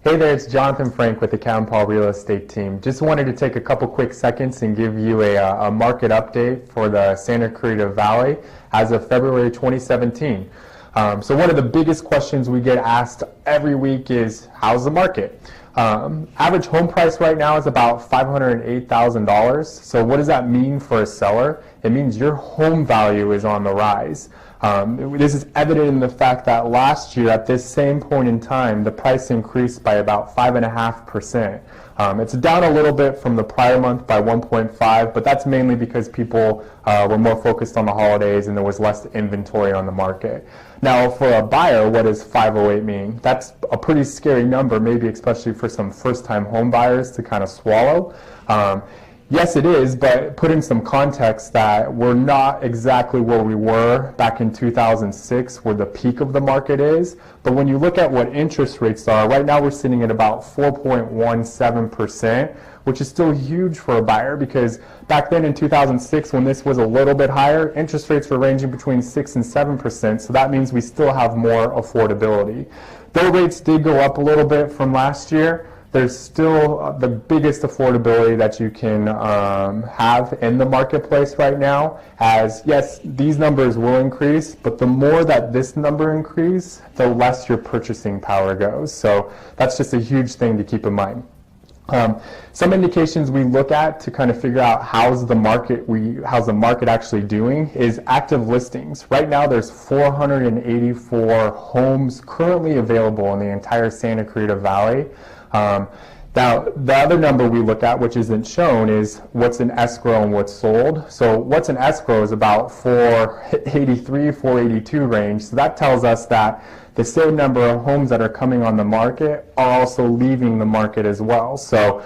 Hey there, it's Johnathan Frank with the Acton Real Estate Team. Just wanted to take a couple quick seconds and give you a market update for the Santa Clarita Valley as of February 2017. So one of the biggest questions we get asked every week is, how's the market? Average home price right now is about $508,000. So what does that mean for a seller? It means your home value is on the rise. This is evident in the fact that last year at this same point in time, the price increased by about 5.5%. It's down a little bit from the prior month by 1.5, but that's mainly because people were more focused on the holidays and there was less inventory on the market. Now, for a buyer, what does 508 mean? That's a pretty scary number, maybe especially for some first-time home buyers to kind of swallow. Yes, it is, but put in some context that we're not exactly where we were back in 2006, where the peak of the market is. But when you look at what interest rates are, right now we're sitting at about 4.17%, which is still huge for a buyer because back then in 2006, when this was a little bit higher, interest rates were ranging between 6 and 7%. So that means we still have more affordability. Though rates did go up a little bit from last year, there's still the biggest affordability that you can have in the marketplace right now. As yes, these numbers will increase, but the more that this number increases, the less your purchasing power goes. So that's just a huge thing to keep in mind. Some indications we look at to kind of figure out how's the market actually doing is active listings. Right now there's 484 homes currently available in the entire Santa Clarita Valley. Now, the other number we look at, which isn't shown, is what's in escrow and what's sold. So what's in escrow is about 483, 482 range. So that tells us that the same number of homes that are coming on the market are also leaving the market as well. So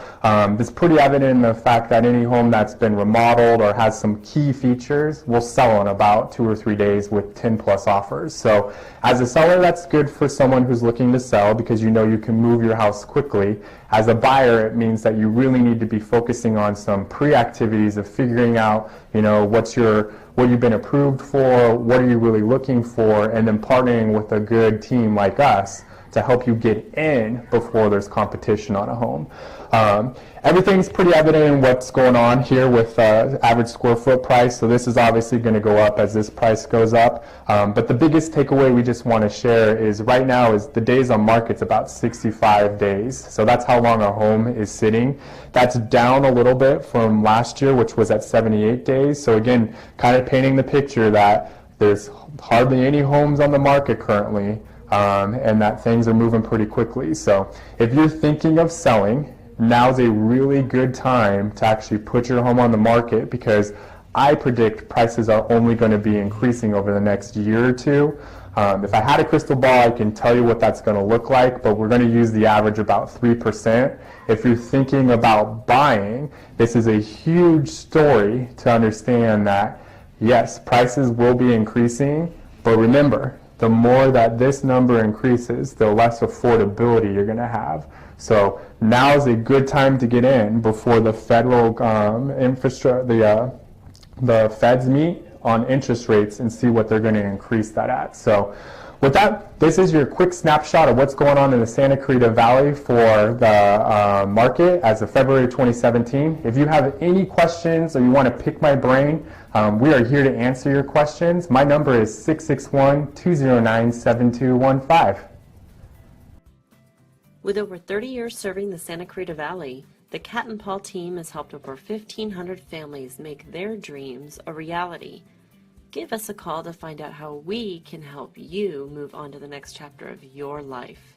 it's pretty evident in the fact that any home that's been remodeled or has some key features will sell in about 2 or 3 days with 10 plus offers. So as a seller, that's good for someone who's looking to sell because you know you can move your house quickly. As a buyer, it means that you really need to be focusing on some pre-activities of figuring out, you know, what you've been approved for, what are you really looking for, and then partnering with a good team like us to help you get in before there's competition on a home. Everything's pretty evident in what's going on here with average square foot price, so this is obviously going to go up as this price goes up. But the biggest takeaway we just want to share is right now is the days on market's about 65 days. So that's how long a home is sitting. That's down a little bit from last year, which was at 78 days. So again, kind of painting the picture that there's hardly any homes on the market currently, and that things are moving pretty quickly. So if you're thinking of selling, now's a really good time to actually put your home on the market because I predict prices are only going to be increasing over the next year or two. If I had a crystal ball, I can tell you what that's going to look like, but we're going to use the average about 3%. If you're thinking about buying, this is a huge story to understand that, yes, prices will be increasing, but remember, the more that this number increases, the less affordability you're going to have. So now is a good time to get in before the federal the feds meet on interest rates and see what they're going to increase that at. So with that, this is your quick snapshot of what's going on in the Santa Clarita Valley for the market as of February 2017. If you have any questions or you want to pick my brain, we are here to answer your questions. My number is 661-209-7215. With over 30 years serving the Santa Clarita Valley, the Cat and Paw team has helped over 1,500 families make their dreams a reality. Give us a call to find out how we can help you move on to the next chapter of your life.